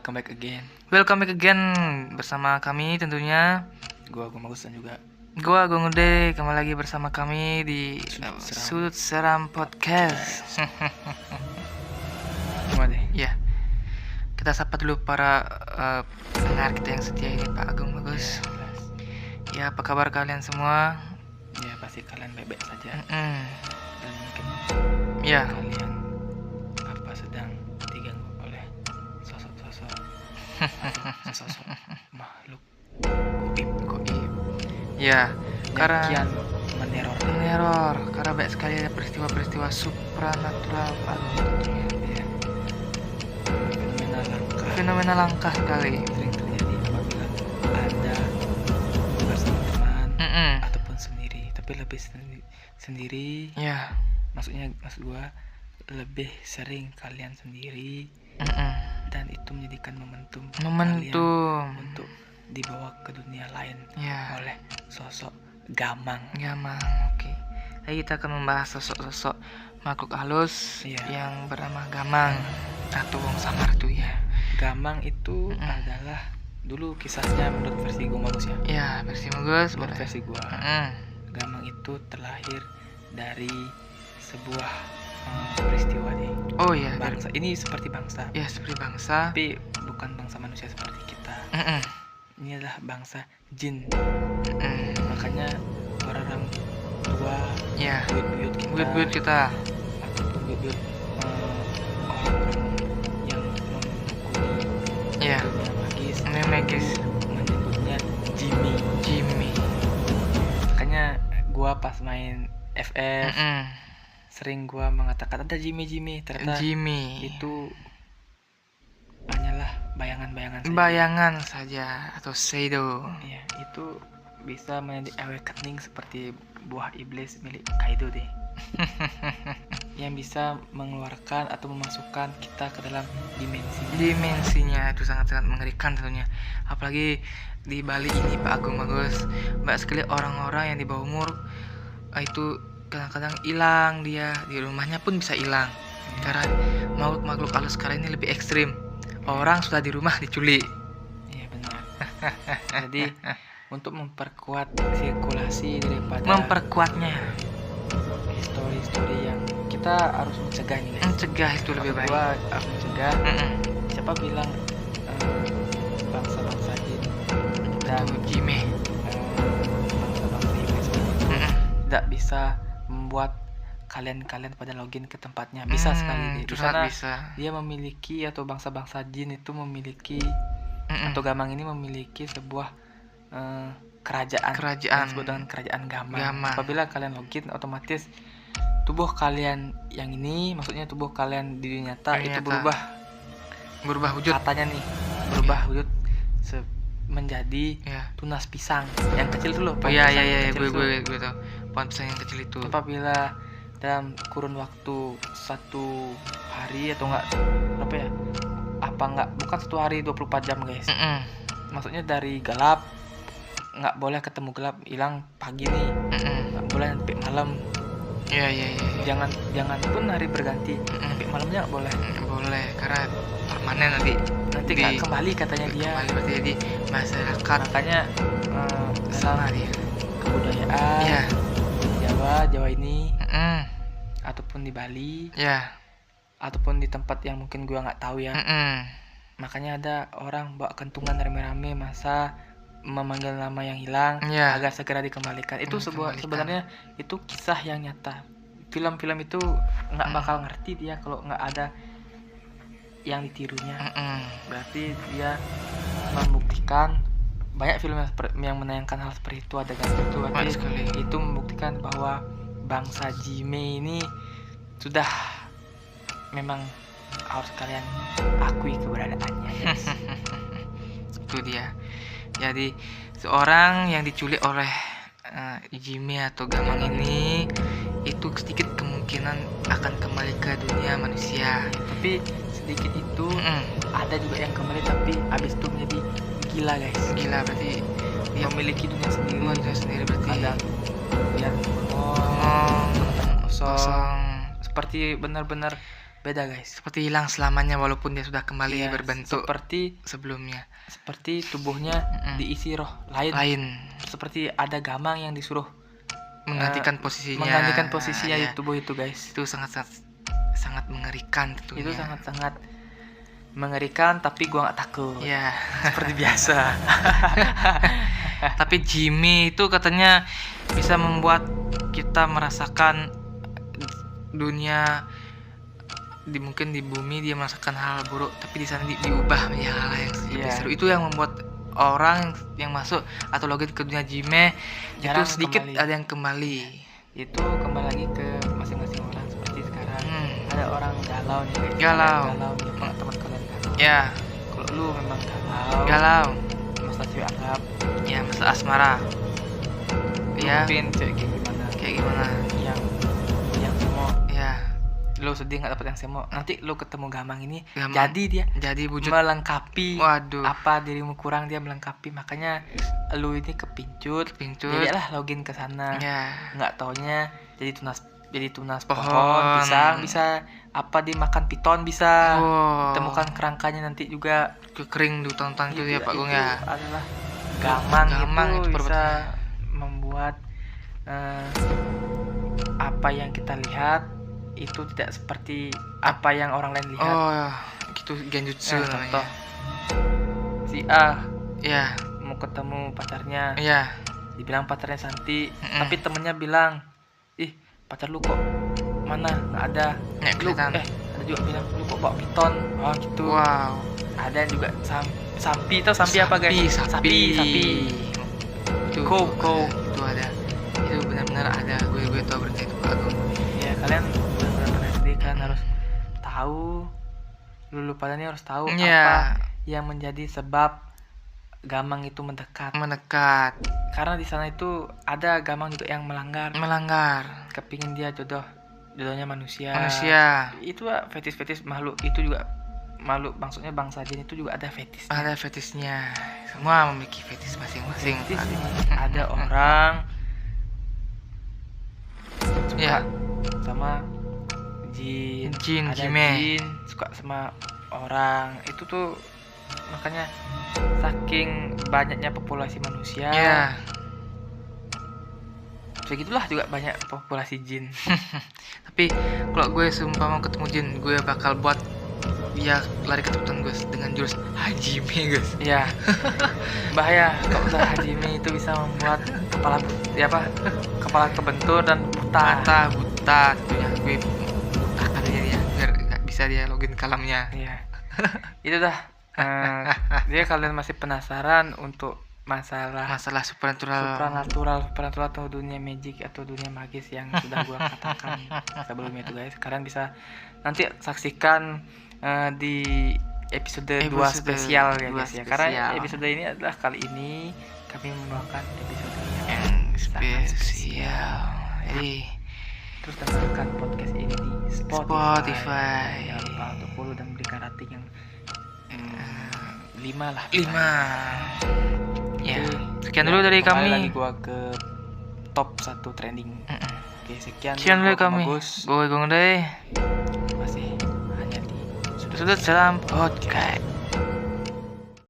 Welcome back again bersama kami tentunya. Gua Magus dan juga Gua Gongude, kembali lagi bersama kami di Sudut Seram Podcast. gimana deh? Ya, kita sapa dulu para pendengar kita yang setia ini, Pak Agung Bagus. Ya, apa kabar kalian semua? Ya pasti kalian baik-baik saja. Dan mungkin Ya, kalian sedang diganggu oleh sosok makhluk goib. Ya, karena kian meneror karena banyak sekali ada peristiwa-peristiwa supranatural, Pak Agung tentunya. Ya, Fenomena langka sekali. sering terjadi apabila Anda bersama teman ataupun sendiri, tapi lebih sendiri. Ya, Maksud gua lebih sering kalian sendiri, dan itu menjadikan momentum kalian untuk dibawa ke dunia lain ya, oleh sosok gamang. Oke. Jadi kita akan membahas sosok-sosok makhluk halus yang bernama gamang atau wong samar tuh ya. Gamang itu adalah dulu kisahnya menurut versi gue Magus ya. Ya, versi Magus. Menurut versi gue, gamang itu terlahir dari sebuah peristiwa nih. Oh iya, Bangsa ini seperti bangsa. Ya, seperti bangsa. Tapi bukan bangsa manusia seperti kita. Ini adalah bangsa jin. Makanya orang tua, Ya, buyut kita, ataupun buyut orang yang menekuni dunia magis menyebutnya Jimmy. Makanya gua pas main FF sering gua mengatakan ada Jimmy. Ternyata Jimmy itu hanyalah bayangan saja atau shadow. Ya, itu bisa menjadi awakening seperti buah iblis milik Kaido deh. Yang bisa mengeluarkan atau memasukkan kita ke dalam dimensinya. Itu sangat-sangat mengerikan tentunya. Apalagi di Bali ini, Pak Agung Bagus, banyak sekali orang-orang yang di bawah umur itu kadang-kadang hilang, dia di rumahnya pun bisa hilang. Karena makhluk halus sekarang ini lebih ekstrim. Orang sudah di rumah diculik. Iya benar. Jadi untuk memperkuat sirkulasi daripada memperkuatnya, histori yang kita harus mencegah ini guys. Mencegah itu lebih baik. Gua harus mencegah. Siapa bilang bangsa-bangsa jin dan Jimmy bangsa-bangsa iblis tidak bisa membuat kalian pada login ke tempatnya? Bisa sekali itu di sana bisa. Dia memiliki, atau bangsa-bangsa jin itu memiliki atau gamang ini memiliki sebuah kerajaan yang disebut dengan kerajaan gamang. Apabila kalian login, otomatis tubuh kalian yang ini, maksudnya tubuh kalian di dunia nyata itu berubah wujud. Katanya nih berubah wujud menjadi tunas pisang yang kecil tuh loh. Gue tahu pohon pisang yang kecil itu. Apabila dalam kurun waktu 1 hari atau enggak bukan 1 hari 24 jam guys. Maksudnya dari gelap, nggak boleh ketemu gelap, hilang pagi nih, nggak boleh sampai malam. Jangan pun hari berganti, sampai malamnya nggak boleh. Karena permanen nanti kembali katanya dia. Kembali berarti jadi masyarakat. Makanya sama dia kebudayaan Jawa ini ataupun di Bali ataupun di tempat yang mungkin gua nggak tahu ya. Makanya ada orang bawa kentungan rame-rame masa memanggil nama yang hilang agar segera dikembalikan. Itu sebenarnya itu kisah yang nyata. Film-film itu nggak bakal ngerti dia kalau nggak ada yang ditirunya. Berarti dia membuktikan, banyak film yang menayangkan hal seperti itu, adegan itu. Berarti itu membuktikan bahwa bangsa Jimmy ini sudah memang harus kalian akui keberadaannya. Itu dia. Jadi seorang yang diculik oleh Jimmy atau gamang ini itu sedikit kemungkinan akan kembali ke dunia manusia. Tapi sedikit itu ada juga yang kembali tapi habis itu menjadi gila guys. Gila berarti dia memiliki dunia sendiri. Berarti ada dia kosong, seperti benar-benar beda guys. Seperti hilang selamanya walaupun dia sudah kembali Iya, berbentuk seperti sebelumnya. tubuhnya diisi roh lain. Seperti ada gamang yang disuruh menggantikan posisinya di tubuh itu guys. Itu sangat mengerikan tentunya. Itu sangat mengerikan, tapi gua nggak takut. Ya, Seperti biasa. tapi Jimmy itu katanya bisa membuat kita merasakan dunia mungkin di bumi dia merasakan hal buruk, tapi di sana diubah menjadi hal yang lebih seru. Itu yang membuat orang yang masuk atau login ke dunia Jimmy itu sedikit ada yang kembali. Itu kembali lagi ke masing-masing orang. Seperti sekarang ada orang galau nih guys. Galau nih, teman kalian galau. Ya, Kalau lu memang galau masalah cewek Arab, ya masalah asmara, ya mungkin cewek kayak gimana yang semua, ya lu sedih nggak dapet yang semua, nanti lu ketemu gamang ini, Gamang. jadi wujud melengkapi waduh apa dirimu kurang, dia melengkapi. Makanya lu ini kepincut jadi lah login ke sana, ya nggak taunya jadi tunas pohon, bisa apa dimakan piton, bisa temukan kerangkanya nanti juga kering di hutan itu ya Pak Gung ya. Adalah gamang itu bisa membuat apa yang kita lihat itu tidak seperti apa yang orang lain lihat. Gitu genjutsu Contoh, si A ya mau ketemu pacarnya, ya dibilang pacarnya Santi, tapi temennya bilang, ih pacar lu kok mana nggak ada. Ada juga bilang lu kok bawa piton. Gitu. Wow. Ada yang juga sapi apa guys? Sapi. Itu itu ada. Itu benar-benar ada. Gue tahu berita itu Pak Agung. Ya kalian benar-benar sedih, kalian harus tahu. Lu pada nih harus tahu apa yang menjadi sebab gamang itu mendekat. Karena di sana itu ada gamang juga yang melanggar. Kepingin dia jodohnya manusia. Itu fetis makhluk itu juga makhluk, maksudnya bangsa jin itu juga ada fetisnya. Semua memiliki fetis masing-masing. Ada orang suka sama jin, ada jin suka sama orang. Itu tuh makanya saking banyaknya populasi manusia, begitulah juga banyak populasi jin. Tapi kalau gue sumpah mau ketemu jin, gue bakal buat dia lari ketakutan gue dengan jurus Hajime guys. Ya bahaya kalau udah Hajime itu bisa membuat kepala kebentur dan buta tentunya. Gue butahkan dia biar nggak bisa dia login ke alamnya. Itu dah. Dia kalian masih penasaran untuk masalah supernatural atau dunia magic atau dunia magis yang sudah gua katakan sebelumnya itu guys, kalian bisa nanti saksikan di episode 2 spesial ya guys ya. Karena episode ini adalah kali ini kami membawakan episode yang spesial. Jadi terus dengarkan podcast ini di Spotify. Jangan lupa untuk follow dan berikan rating yang 5 lah. 5. Ya, sekian dulu dari kami. Lagi gua ke top 1 trending. Oke, sekian dulu kami. Gue Gung deh. Masih hanya di Sudut Salam Podcast.